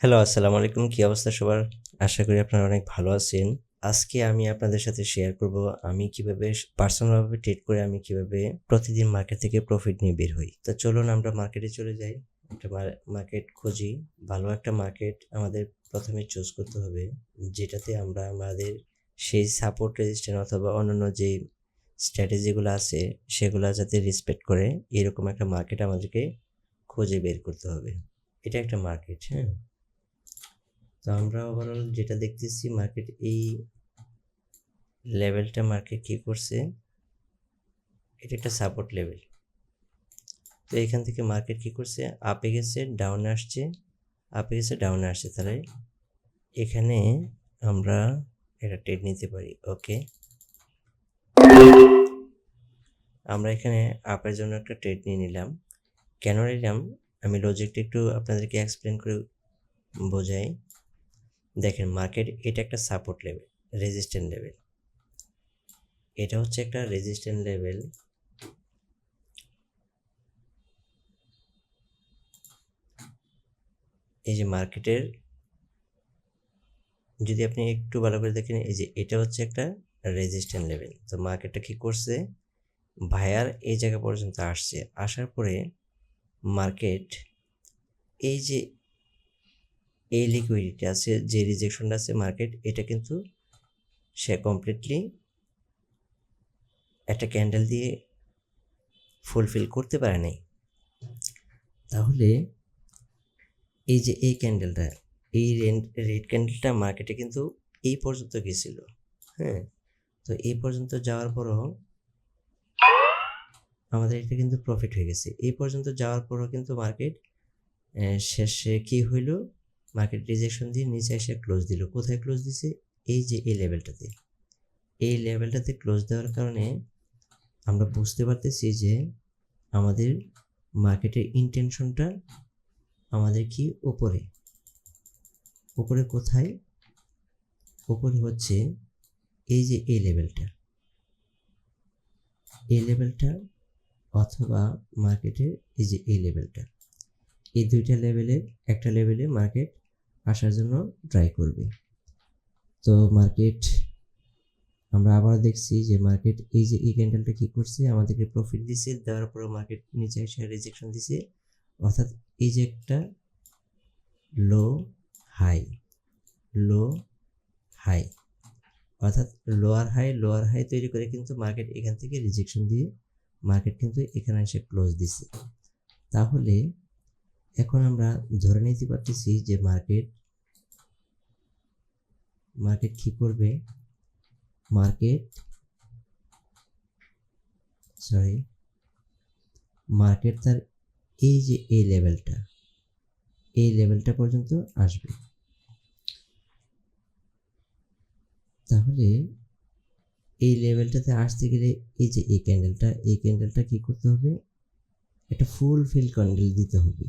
Hello, আসসালামু আলাইকুম। কি অবস্থা সবার? আশা করি আপনারা অনেক ভালো আছেন। আজকে আমি আপনাদের সাথে শেয়ার করব আমি কিভাবে পার্সোনালভাবে ট্রেড করে আমি কিভাবে প্রতিদিন মার্কেট থেকে প্রফিট নিয়ে বের হই। তো চলুন আমরা মার্কেটে চলে যাই। একটা মার্কেট খুঁজি। ভালো একটা মার্কেট আমাদের প্রথমে চুজ করতে হবে, যেটাতে আমরা আমাদের সেই সাপোর্ট, রেজিস্ট্যান্স অথবা অন্যান্য যে স্ট্র্যাটেজিগুলো আছে সেগুলা যাতে রেসপেক্ট করে এরকম একটা মার্কেট আমাদেরকে খুঁজে বের করতে হবে। এটা একটা মার্কেট, হ্যাঁ? তো আমরা ওভারঅল যেটা দেখতেছি মার্কেট এই লেভেলটা মার্কেট কি করছে, এটা একটা সাপোর্ট লেভেল। তো এখান থেকে মার্কেট কি করছে, আপে গেছে, ডাউনে আসছে, আপে গেছে, ডাউনে আসছে। তাহলে এখানে আমরা এটা ট্রেড নিতে পারি। ওকে, আমরা এখানে আপের জন্য একটা ট্রেড নিয়ে নিলাম। কেন নিলাম আমি লজিকটা একটু আপনাদেরকে এক্সপ্লেন করে বোঝাই। দেখেন, মার্কেট এটা একটা সাপোর্ট লেভেল, রেজিস্ট্যান্ট লেভেল। এটা হচ্ছে একটা রেজিস্ট্যান্ট লেভেল। এই যে মার্কেটের যদি আপনি একটু ভালো করে দেখেন, এই যে এটা হচ্ছে একটা রেজিস্ট্যান্ট লেভেল। তো মার্কেটটা কি করছে, ভায়ার এই জায়গা পর্যন্ত আসছে, আসার পরে মার্কেট এই যে এই লিকুইডিটি আছে, যে রিজেকশনটা আছে মার্কেট, এটা কিন্তু সে কমপ্লিটলি একটা ক্যান্ডেল দিয়ে ফুলফিল করতে পারে নাই। তাহলে এই যে এই ক্যান্ডেলটা, এই রেড ক্যান্ডেলটা মার্কেটে কিন্তু এই পর্যন্ত গেছিল, হ্যাঁ? তো এই পর্যন্ত যাওয়ার পরও আমাদের এটা কিন্তু প্রফিট হয়ে গেছে। এই পর্যন্ত যাওয়ার পরও কিন্তু মার্কেট শেষে কি হইল, মার্কেট রিজেকশন দিয়ে নিচে এসে ক্লোজ দিল। কোথায় ক্লোজ দিছে? এই যে এই লেভেলটাতে। এই লেভেলটাতে ক্লোজ দেওয়ার কারণে আমরা বুঝতে পারতেছি যে আমাদের মার্কেটের ইন্টেনশনটা আমাদের কি উপরে। উপরে কোথায়? উপরে হচ্ছে এই যে এই লেভেলটা, এই লেভেলটা, অথবা মার্কেটের এই যে এই লেভেলটা। এই দুইটা লেভেলের একটা লেভেলে মার্কেট আসার জন্য ট্রাই করবে। তো মার্কেট আমরা আবার দেখছি যে মার্কেট এই যে এই ক্যান্ডেলটা কি করছে, আমাদেরকে প্রফিট দিছে, দেওয়ার পরে মার্কেট নিচে এসে রিজেকশন দিছে। অর্থাৎ এই যে একটা লো হাই, লো হাই, অর্থাৎ লোয়ার হাই তৈরি করে কিন্তু মার্কেট এখান থেকে রিজেকশন দিয়ে মার্কেট কিন্তু এখানে এসে ক্লোজ দিছে। তাহলে এখন আমরা ধরে নিতে পারতেছি যে মার্কেট কি করবে, মার্কেট তার এই যে এই লেভেলটা পর্যন্ত আসবে। তাহলে এই লেভেলটাতে আসতে গেলে এই যে এই ক্যান্ডেলটা কি করতে হবে, একটা ফুলফিল ক্যান্ডেল দিতে হবে।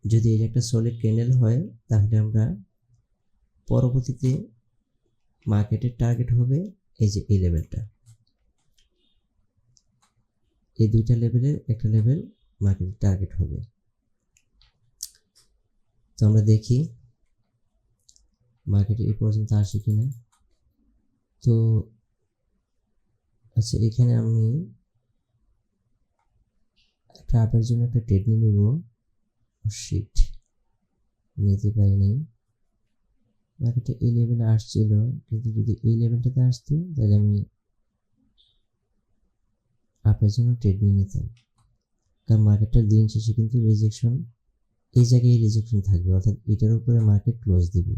যদি এটা একটা সলিড ক্যান্ডেল হয় তাহলে আমরা পরবর্তীতে মার্কেটের টার্গেট হবে এই যে এই লেভেলটা। এই দুইটা লেভেলের একটা লেভেল মার্কেটের টার্গেট হবে। তো আমরা দেখি মার্কেট এই পর্যন্ত আসে কিনা। তো আচ্ছা, এখানে আমি একটা আপের জন্য একটা ট্রেড নিয়ে নেব। শিট, নিতে পারিনি। মার্কেটে এই লেভেলে আসছিল, কিন্তু যদি এই লেভেলটাতে আসতো তাহলে আমি আপের জন্য ট্রেড নিয়ে নিতাম। কারণ মার্কেটটার দিন শেষে কিন্তু রিজেকশন, এই জায়গায় রিজেকশন থাকবে, অর্থাৎ এটার উপরে মার্কেট ক্লোজ দিবে।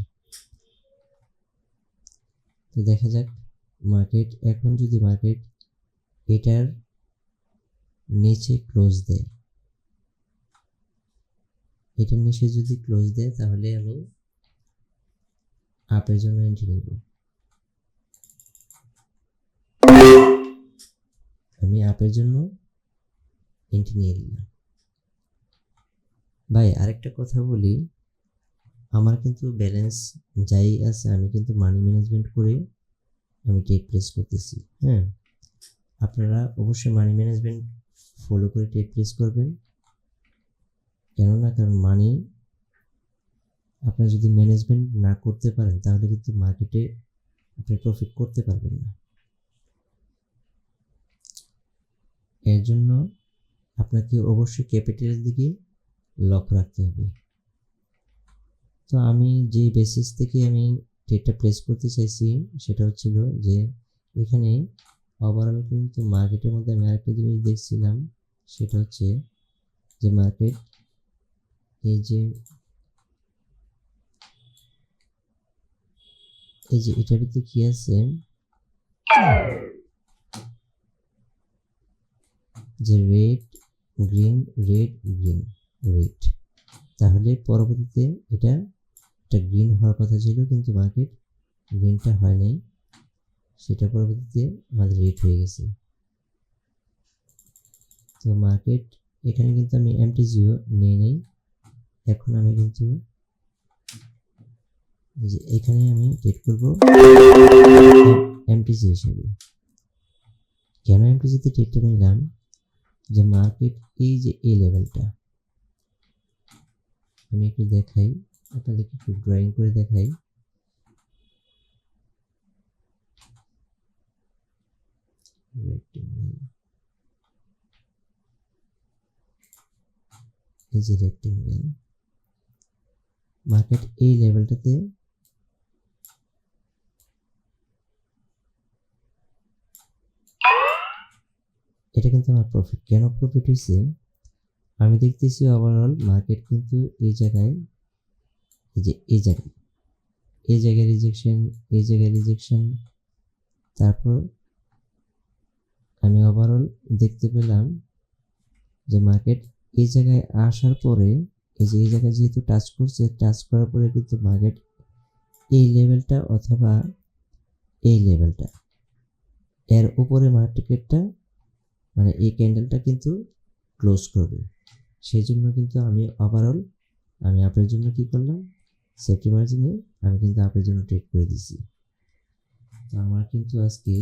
তো দেখা যাক মার্কেট এখন যদি মার্কেট এটার নিচে ক্লোজ দেয়, এটার নিচে যদি ক্লোজ দেয় তাহলে আমি আপের জন্য এন্ট্রি নিব। আমি আপের জন্য এন্ট্রি নিয়ে নিলাম। ভাই আরেকটা কথা বলি, আমার কিন্তু ব্যালেন্স যাই আছে আমি কিন্তু মানি ম্যানেজমেন্ট করে আমি ট্রেড প্লেস করতেছি, হ্যাঁ? আপনারা অবশ্যই মানি ম্যানেজমেন্ট ফলো করে ট্রেড প্লেস করবেন। কেননা কারণ মানি আপনারা যদি ম্যানেজমেন্ট না করতে পারেন তাহলে কিন্তু মার্কেটে আপনি প্রফিট করতে পারবেন না। এর জন্য আপনাকে অবশ্যই ক্যাপিটালের দিকে লক্ষ্য রাখতে হবে। তো আমি যে বেসিস থেকে আমি ট্রেডটা প্লেস করতে চাইছি সেটা হচ্ছিল যে এখানে ওভারঅল কিন্তু মার্কেটের মধ্যে আমি আরেকটা জিনিস দেখছিলাম, সেটা হচ্ছে যে মার্কেট এই যে এটার ভিতরে কি আছে যে red green red green red, তাহলে পরবর্তীতে এটা গ্রিন হওয়ার কথা ছিল কিন্তু মার্কেট গ্রিনটা হয় নাই, সেটা পরবর্তীতে আমাদের রেড হয়ে গেছে। তো মার্কেট এখানে কিন্তু আমি এমটিজিও নেই নাই, এখন আমি কিন্তু যে এখানে আমি ট্রেড করব এমটিজি হিসেবে। কেন এমটিজিতে ট্রেডটা নিলাম, যে মার্কেট এই যে এই লেভেলটা আমি একটু দেখাই, আপনাদেরকে একটু ড্রয়িং করে দেখাই। এই যে রেক্টেঙ্গেল, মার্কেট এই লেভেলটাতে এটা কিন্তু আমার প্রফিট। কেন প্রফিট হয়েছে, আমি দেখতেছি ওভারঅল মার্কেট কিন্তু এই জায়গায় এই জায়গায় রিজেকশন, এই জায়গায় রিজেকশন, তারপর আমি ওভারঅল দেখতে পেলাম যে মার্কেট এই জায়গায় আসার পরে এই জায়গায় যেহেতু টাচ করছে, টাচ করার পরে কিন্তু মার্কেট এই লেভেলটা অথবা এই লেভেলটা এর উপরে মার্কেটটা মানে এই ক্যান্ডেলটা কিন্তু ক্লোজ করবে। সেই জন্য কিন্তু আমি ওভারঅল আমি আপনার জন্য কি করলাম, সেফটি মার্জিনে আমি কিন্তু আপনার জন্য ট্রেড করে দিছি। তো আমার কিন্তু আজকে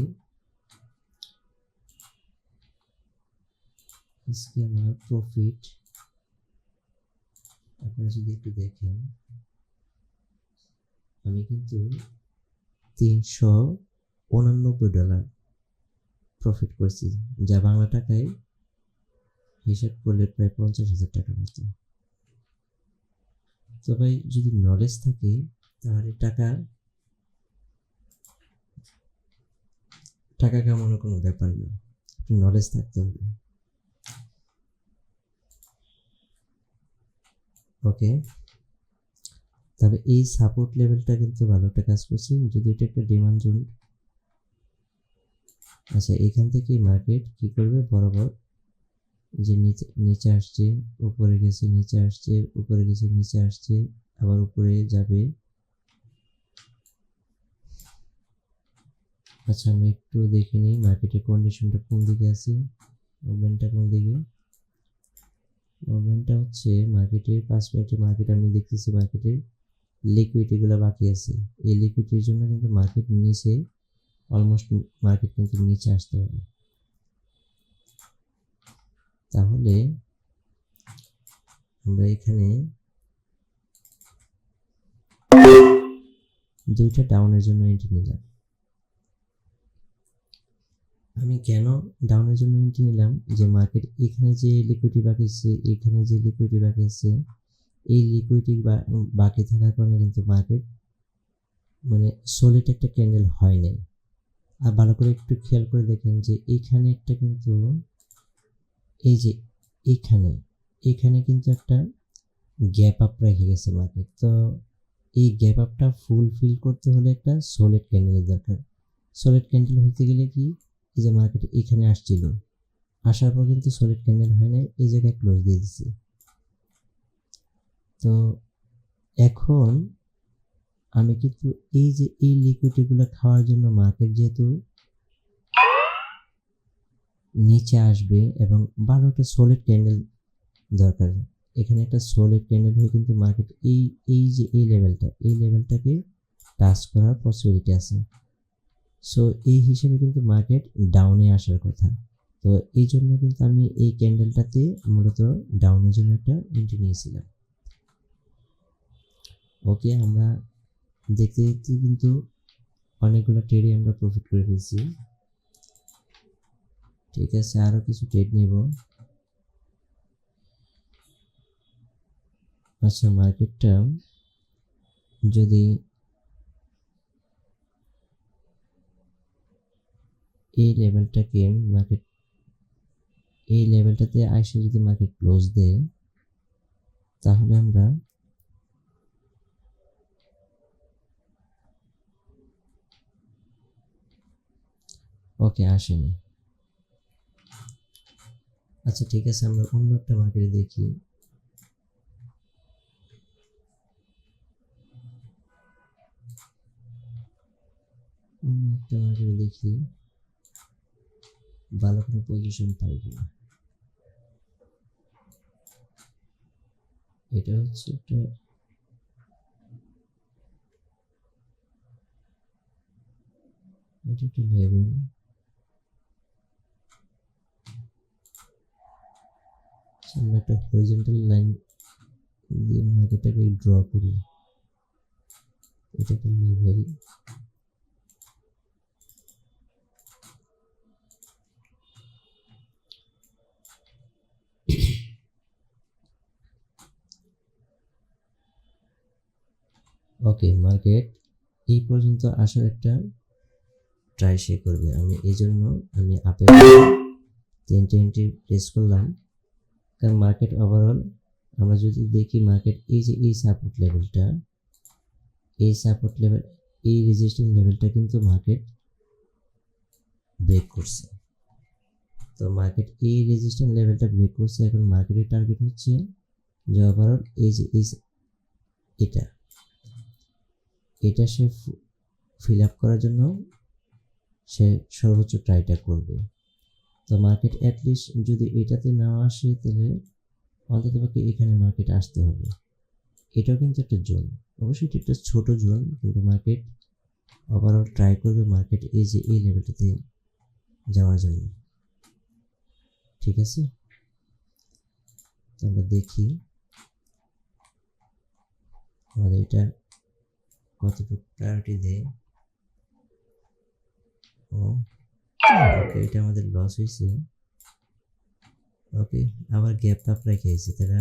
আমার প্রফিট আপনারা যদি একটু দেখেন, আমি কিন্তু $389 প্রফিট করছি, যা বাংলা টাকায় হিসাব করলে প্রায় 50,000 টাকার মতো। তো ভাই যদি নলেজ থাকে তাহলে টাকা কামানোর কোনো ব্যাপার না, নলেজ থাকতে হবে। ওকে, তবে এই সাপোর্ট লেভেলটা কিন্তু ভালো একটা কাজ করছে, যদি এটা একটা ডিমান্ড জোন। আচ্ছা, এখান থেকে মার্কেট কি করবে, বরাবর যে নিচে আসছে, উপরে গেছে, নিচে আসছে, উপরে গেছে, নিচে আসছে, আবার উপরে যাবে। আচ্ছা, আমরা একটু দেখে নিই মার্কেটের কন্ডিশনটা কোন দিকে আছে, মুভমেন্টটা কোন দিকে। মুভমেন্টটা হচ্ছে মার্কেটের 5 মিনিটের মার্কেট আমি দেখতেছি মার্কেটের লিকুইডিটিগুলো বাকি আছে। এই লিকুইডিটির জন্য কিন্তু মার্কেট নিচে অলমোস্ট মার্কেট কিন্তু নিচে আসতে হবে। তাহলে আমরা এখানে দুইটা ডাউনের জন্য এন্ট্রি নিলাম। আমি কেন ডাউনের জন্য এন্ট্রি নিলাম, যে মার্কেট এখানে যে লিকুইডিটি বাকি আছে, এখানে যে লিকুইডিটি বাকি আছে, এই লিকুইডিটি বাকি থাকার কারণে কিন্তু মার্কেট মানে সলিড একটা ক্যান্ডেল হয় নাই। আর ভালো করে একটু খেয়াল করে দেখেন যে এখানে একটা কিন্তু এই যে এখানে কিন্তু একটা গ্যাপ আপ রেখে গেছে মার্কেট। তো এই গ্যাপ আপটা ফুলফিল করতে হলে একটা সলিড ক্যান্ডেলের দরকার। সলিড ক্যান্ডেল হইতে গেলে কি, এই যে মার্কেট এখানে আসছিল, আসার পর কিন্তু সলিড ক্যান্ডেল হয় না, এই জায়গায় ক্লোজ দিয়ে দিচ্ছে। তো এখন আমি কিন্তু এই যে এই লিকুইডিটিগুলো খাওয়ার জন্য মার্কেট যেহেতু নিচে আসবে এবং ভালো একটা সলিড ক্যান্ডেল দরকার, এখানে একটা সলিড ক্যান্ডেল হয়ে কিন্তু মার্কেট এই লেভেলটাকে টাচ করার পসিবিলিটি আছে। সো এই হিসেবে কিন্তু মার্কেট ডাউনে আসার কথা। তো এই জন্য কিন্তু আমি এই ক্যান্ডেলটাতে মূলত ডাউনের জন্য একটা এন্ট্রি নিয়েছিলাম। ওকে, আমরা দেখতে দেখতে কিন্তু অনেকগুলো ট্রেডই আমরা প্রফিট করে ফেলছি। ঠিক আছে, আরও কিছু ট্রেড নিব। আচ্ছা, মার্কেটটা যদি এই লেভেলটাকে মার্কেট এই লেভেলটাতে আসে যদি মার্কেট ক্লোজ দেয়, তাহলে আমরা ওকে আসেনি। আচ্ছা ঠিক আছে, আমরা অন্য একটা মার্কেটে দেখি। ভালো কোনো পজিশন পাই কিনা। এটা হচ্ছে একটা লেভেল। আমরা একটা হরিজন্টাল লাইন দিয়ে মার্কেটটাকে ড্র করি। এটা একটা লেভেল। ওকে, মার্কেট এই পর্যন্ত আসার একটা ট্রাই সে করবে। এই জন্য আমি আপের 3টে এন্ট্রি প্লেস করলাম, কারণ মার্কেট ওভারঅল আমরা যদি দেখি মার্কেট এই যে এই সাপোর্ট লেভেলটা, এই রেজিস্ট্যান্স লেভেলটা কিন্তু মার্কেট ব্রেক করছে। তো মার্কেট এই রেজিস্ট্যান্স লেভেলটা ব্রেক করছে। এখন মার্কেটের টার্গেট হচ্ছে যে ওভারঅল এই যে এটা সে ফিল আপ করার জন্য সে সর্বোচ্চ ট্রাইটা করবে। তো মার্কেট অ্যাটলিস্ট যদি এটাতে না আসে, তাহলে অন্ততপক্ষে এখানে মার্কেট আসতে হবে। এটাও কিন্তু একটা জোন, অবশ্যই এটা একটা ছোট জোন, কিন্তু মার্কেট ওভারঅল ট্রাই করবে মার্কেট এই যে এই লেভেলটাতে যাওয়ার জন্য। ঠিক আছে, তো আমরা দেখি আমাদের এটা কতটুকু প্রায়োরিটি দেয়। ওকে, এটা আমাদের লস হয়েছে। ওকে, আবার গ্যাপ আপ রেখে গেছি। তাহলে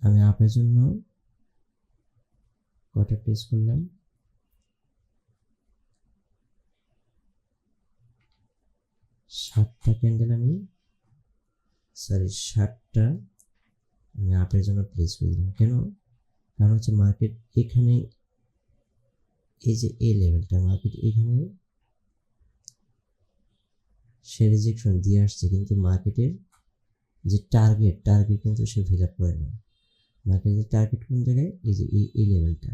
আমি আপের জন্য কটা প্লেস করলাম? 7টা ক্যান্ডেল ষাটটা আমি আপের জন্য প্লেস করে দিলাম। কেন? কারণ হচ্ছে মার্কেট এখানে এই যে এই লেভেলটা, মার্কেট এখানে সে রিজেকশন দিয়ে আসছে, কিন্তু মার্কেটের যে টার্গেট কিন্তু সে ফিল আপ করে নেয়। মার্কেটের টার্গেট কোন জায়গায়? এই যে এই লেভেলটা,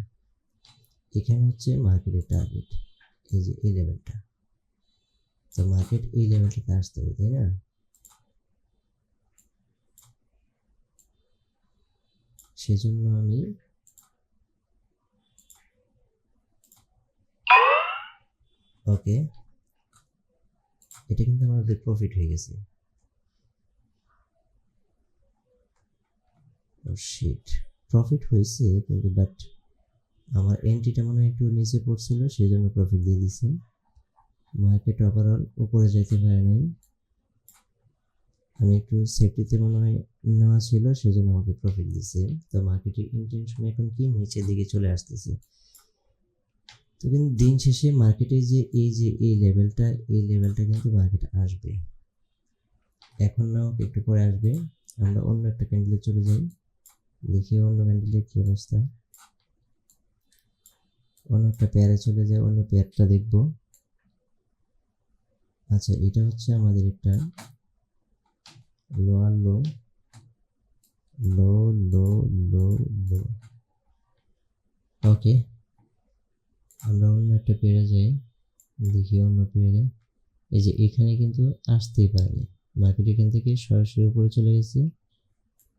এখানে হচ্ছে মার্কেটের টার্গেট এই যে এই লেভেলটা। তো মার্কেট এই লেভেলটাতে আসতে হবে, তাই না? সেজন্য আমি ওকে, এটা কিন্তু আমাদের প্রফিট হয়ে গেছে। শিট, প্রফিট হয়েছে কিন্তু বাট আমার এন্ট্রিটা মনে হয় একটু নিচে পড়ছিল, সেই জন্য প্রফিট দিয়ে দিছে। মার্কেট ওভারঅল উপরে যেতে পারে নাই, আমি একটু সেফটিতে মনে হয় নেওয়া ছিল, সেজন্য আমাকে প্রফিট দিছে। তো মার্কেটের ইন্টেনশন এখন কি নিচের দিকে চলে আসতেছে। তো কিন্তু দিন শেষে মার্কেটে যে এই লেভেলটা কিন্তু মার্কেট আসবে, এখন নাও একটু পরে আসবে। আমরা অন্য একটা ক্যান্ডেলে চলে যাই, দেখি অন্য ক্যান্ডেলের কি অবস্থা। অন্য একটা পেয়ারে চলে যায়, অন্য পেয়ারটা দেখব। আচ্ছা, এটা হচ্ছে আমাদের একটা লোয়ার লো লো লো লো লো। ওকে, আমরা অন্য একটা পেয়ারে যাই, দেখি অন্য পেয়ারে। এই যে এখানে কিন্তু আসতেই পারেনি মার্কেট, এখান থেকে সরাসরি উপরে চলে গেছে,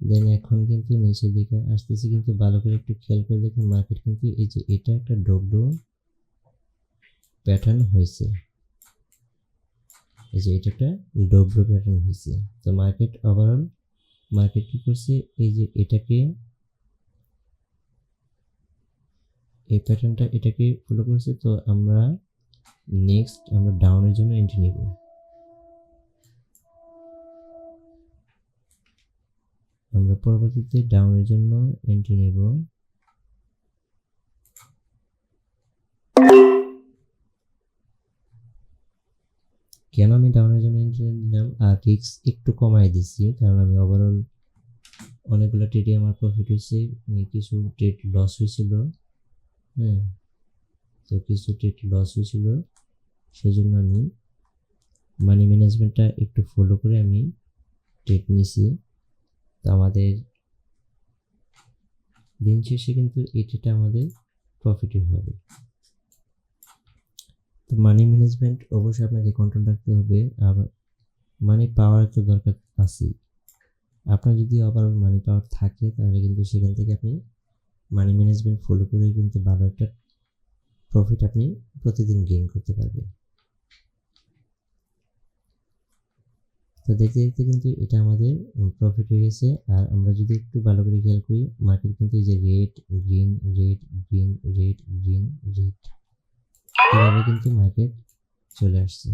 দেন এখন কিন্তু নিচের দিকে আসতেছে। কিন্তু ভালো করে একটু খেয়াল করে দেখুন, মার্কেট কিন্তু এই যে এটা একটা ডগডো প্যাটার্ন হয়েছে, এই যে এটা একটা ডগডো প্যাটার্ন হয়েছে। তো মার্কেট ওভারঅল মার্কেট কি করছে, এই যে এটাকে এই প্যাটার্নটা এটাকে ফলো করছে। তো আমরা নেক্সট আমরা ডাউনের জন্য এন্ট্রি নিব। আমরা পরবর্তীতে ডাউনের জন্য এন্ট্রি নেব। কেন আমি ডাউনের জন্য এন্ট্রি নিলাম আর রিস্ক একটু কমাই দিচ্ছি, কারণ আমি ওভারঅল অনেকগুলো ট্রেডে আমার প্রফিট হয়েছে, কিছু ট্রেড লস হয়েছিল। হ্যাঁ, তো কিছু ট্রেড লস হয়েছিল, সেজন্য আমি মানি ম্যানেজমেন্টটা একটু ফলো করে আমি ট্রেড নিছি। তো আমাদের দিন শেষে কিন্তু এই ট্রেডটা আমাদের প্রফিটই হবে। তো মানি ম্যানেজমেন্ট অবশ্যই আপনাকে কন্ট্রোল রাখতে হবে। আবার মানি পাওয়ার তো দরকার আছেই। আপনার যদি ওভারঅল মানি পাওয়ার থাকে তাহলে কিন্তু সেখান থেকে আপনি মানি ম্যানেজমেন্ট ফলো করে কিন্তু ভালো একটা প্রফিট আপনি প্রতিদিন গেইন করতে পারবেন। তো দেখতে দেখতে কিন্তু এটা আমাদের প্রফিট হয়ে গেছে। আর আমরা যদি একটু ভালো করে খেয়াল করি, মার্কেট কিন্তু এই যে red green red green red green red, এভাবে কিন্তু মার্কেট চলে আসছে।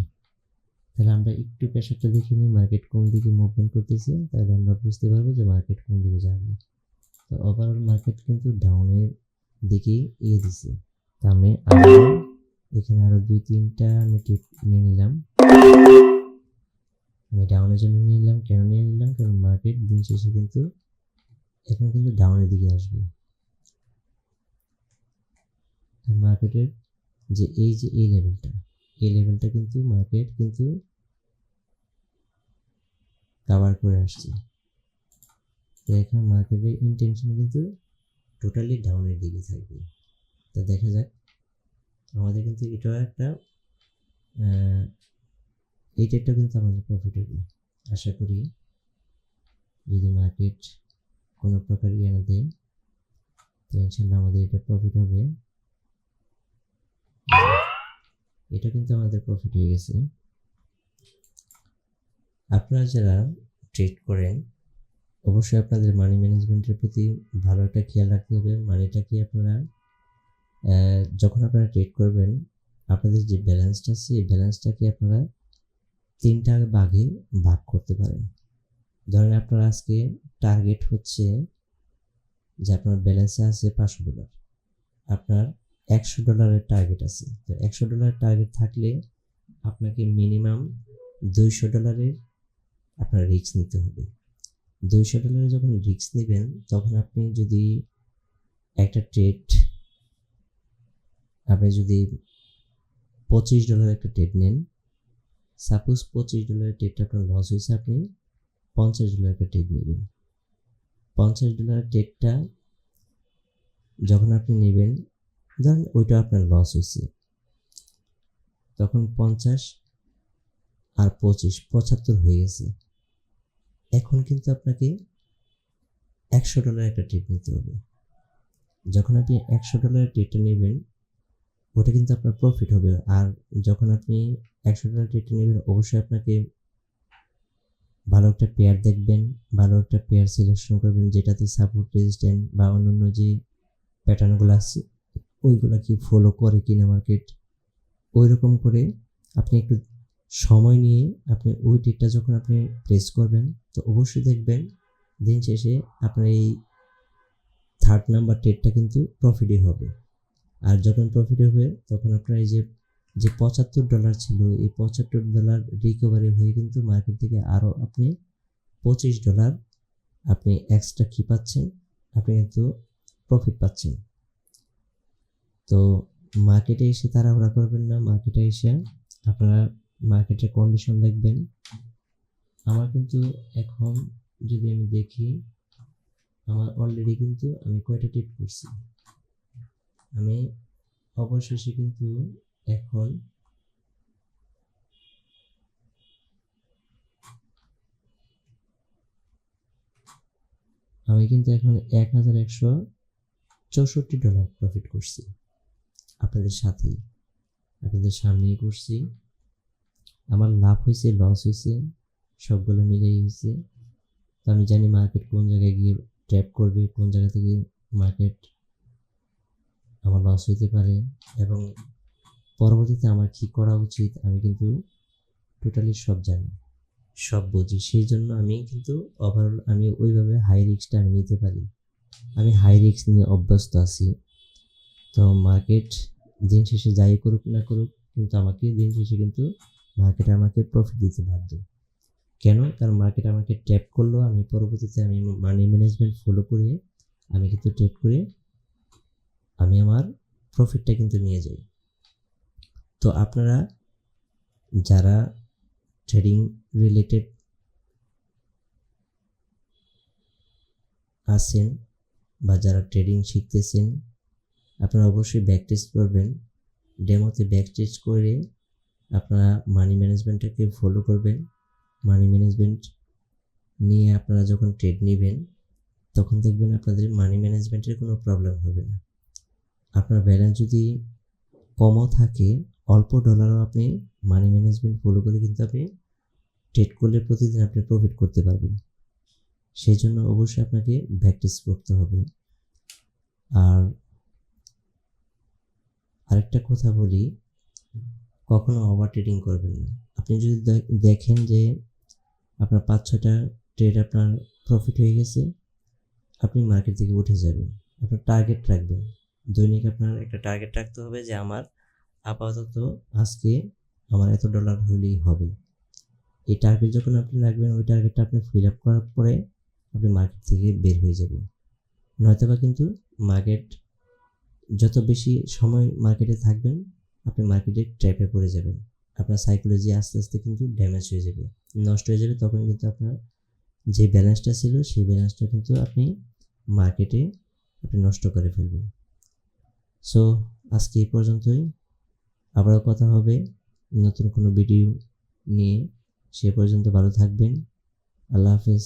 তাহলে আমরা একটু প্রেশারটা দেখে নিই, মার্কেট কোন দিকে মুভমেন্ট করতেছে, তাহলে আমরা বুঝতে পারবো যে মার্কেট কোন দিকে যাবে। তো ওভারঅল মার্কেট কিন্তু ডাউনের দিকেই দিছে। তা আমি এখানে আরো 2-3টা আমি টিপ নিয়ে নিলাম। আমি ডাউনের জন্য নিয়ে নিলাম। কেন নিয়ে নিলাম? কারণ মার্কেট দিন শেষে কিন্তু এখন কিন্তু ডাউনের দিকে আসবে। মার্কেটের যে এই লেভেলটা কিন্তু মার্কেট কিন্তু কভার করে আসছে। তো এখন মার্কেটের ইন্টেনশন কিন্তু টোটালি ডাউনের দিকে থাকবে। তো দেখা যাক, আমাদের কিন্তু এটাও একটা এই ট্রেডটা কিন্তু আমাদের প্রফিট হবে। আশা করি যদি মার্কেট কোনো প্রকার না দেয় তো ইনশাল্লাহ আমাদের এটা প্রফিট হবে। এটা কিন্তু আমাদের প্রফিট হয়ে গেছে। আপনারা যারা ট্রেড করেন অবশ্যই আপনাদের মানি ম্যানেজমেন্টের প্রতি ভালো একটা খেয়াল রাখতে হবে। মানিটাকে আপনারা যখন আপনারা ট্রেড করবেন, আপনাদের যে ব্যালেন্সটা আছে এই ব্যালেন্সটাকে আপনারা 3টা ভাগে ভাগ করতে পারেন। ধরেন আপনার আজকে টার্গেট হচ্ছে যে আপনার ব্যালেন্সে আছে $500, আপনার $100 টার্গেট আছে। তো $100 টার্গেট থাকলে আপনাকে মিনিমাম $200 আপনার রিস্ক নিতে হবে। $200 যখন রিস্ক নেবেন তখন আপনি যদি একটা ট্রেড আপনি যদি $25 একটা ট্রেড নেন, সাপোজ $25 ট্রেডটা আপনার লস হয়েছে, আপনি $50 একটা ট্রেড নেবেন। $50 ট্রেডটা যখন আপনি নেবেন, ধরেন ওইটা আপনার লস হয়েছে, তখন 50 আর 25 75 হয়ে গেছে। এখন কিন্তু আপনাকে $100 একটা ট্রেড নিতে হবে। যখন আপনি $100 ট্রেডটা নেবেন ওটা কিন্তু আপনার প্রফিট হবে। আর যখন আপনি $100 ট্রেডটা নেবেন অবশ্যই আপনাকে ভালো একটা পেয়ার দেখবেন, ভালো একটা পেয়ার সিলেকশন করবেন যেটাতে সাপোর্ট রেজিস্ট্যান্ট বা অন্যান্য যে প্যাটার্নগুলো আছে ওইগুলো কি ফলো করে কিনা মার্কেট, ওই রকম করে আপনি একটু সময় নিয়ে আপনি ওই ট্রেডটা যখন আপনি প্লেস করবেন তো অবশ্যই দেখবেন দিন শেষে আপনার এই 3rd নাম্বার ট্রেডটা কিন্তু প্রফিটই হবে। আর যখন প্রফিট হবে তখন আপনার এই যে $75 ছিল এই $75 রিকভারি হয়ে কিন্তু মার্কেট থেকে আরও আপনি $25 আপনি এক্সট্রা কি পাচ্ছেন, আপনি কিন্তু প্রফিট পাচ্ছেন। তো মার্কেটে এসে তাড়াহুড়া করবেন না। মার্কেটে এসে আপনারা মার্কেটের কন্ডিশন দেখবেন। আমার কিন্তু এখন যদি আমি দেখি আমার অলরেডি কিন্তু আমি কয়টা ট্রেড করছি, আমি অবশেষে কিন্তু এখন $1164 প্রফিট করছি আপনাদের সাথেই, আপনাদের সামনেই করছি। আমার লাভ হয়েছে লস হয়েছে সবগুলো মিলেই হয়েছে। তো আমি জানি মার্কেট কোন জায়গায় গিয়ে ট্র্যাপ করবে, কোন জায়গা থেকে মার্কেট আমার লস হইতে পারে এবং পরবর্তীতে আমার কী করা উচিত আমি কিন্তু টোটালি সব জানি, সব বুঝি। সেই জন্য আমি কিন্তু ওভারঅল আমি ওইভাবে হাই রিস্কটা আমি নিতে পারি। আমি হাই রিস্ক নিয়ে অভ্যস্ত আছি। তো মার্কেট দিন শেষে যাই করুক না করুক, কিন্তু আমাকে দিন শেষে কিন্তু মার্কেটে আমাকে প্রফিট দিতে বাধ্য। কেন? কারণ মার্কেট আমাকে ট্যাপ করলেও আমি পরবর্তীতে আমি মানি ম্যানেজমেন্ট ফলো করে আমি কিন্তু ট্রেড করে আমি আমার প্রফিটটা কিন্তু নিয়ে যাই। তো আপনারা যারা ট্রেডিং রিলেটেড আছেন বা যারা ট্রেডিং শিখতেছেন, আপনারা অবশ্যই ব্যাক টেস্ট করবেন। ডেমোতে ব্যাক টেস্ট করে আপনারা মানি ম্যানেজমেন্টটাকে ফলো করবেন। মানি ম্যানেজমেন্ট নিয়ে আপনারা যখন ট্রেড নেবেন তখন দেখবেন আপনাদের মানি ম্যানেজমেন্টের কোনো প্রবলেম হবে না। আপনার ব্যালেন্স যদি কমও থাকে, অল্প ডলারও আপনি মানি ম্যানেজমেন্ট ফলো করে কিন্তু আপনি ট্রেড করলে প্রতিদিন আপনি প্রফিট করতে পারবেন। সেই জন্য অবশ্যই আপনাকে ব্যাক টেস্ট করতে হবে। আর আরেকটা কথা বলি, কখনো ওভার ট্রেডিং করবেন না। আপনি যদি দেখেন যে আপনার 5-6টা ট্রেড আপনার প্রফিট হয়ে গেছে, আপনি মার্কেট থেকে উঠে যাবেন। আপনার টার্গেট রাখবেন, দৈনিক আপনার একটা টার্গেট রাখতে হবে যে আমার আপাতত আজকে আমার এত ডলার হলেই হবে। এই টার্গেট যখন আপনি রাখবেন, ওই টার্গেটটা আপনি ফিল আপ করার পরে আপনি মার্কেট থেকে বের হয়ে যাবেন। নয়তোবা কিন্তু মার্কেট যত বেশি সময় মার্কেটে থাকবেন আপনি মার্কেটে ট্র্যাপে পড়ে যাবেন। আপনার সাইকোলজি আস্তে আস্তে কিন্তু ড্যামেজ হয়ে যাবে, নষ্ট হয়ে যাবে। তখন কিন্তু আপনার যে ব্যালেন্সটা ছিল সেই ব্যালেন্সটা কিন্তু আপনি মার্কেটে আপনি নষ্ট করে ফেলবেন। সো আজকে এই পর্যন্তই, আবারও কথা হবে নতুন কোনো ভিডিও নিয়ে। সে পর্যন্ত ভালো থাকবেন। আল্লাহ হাফেজ।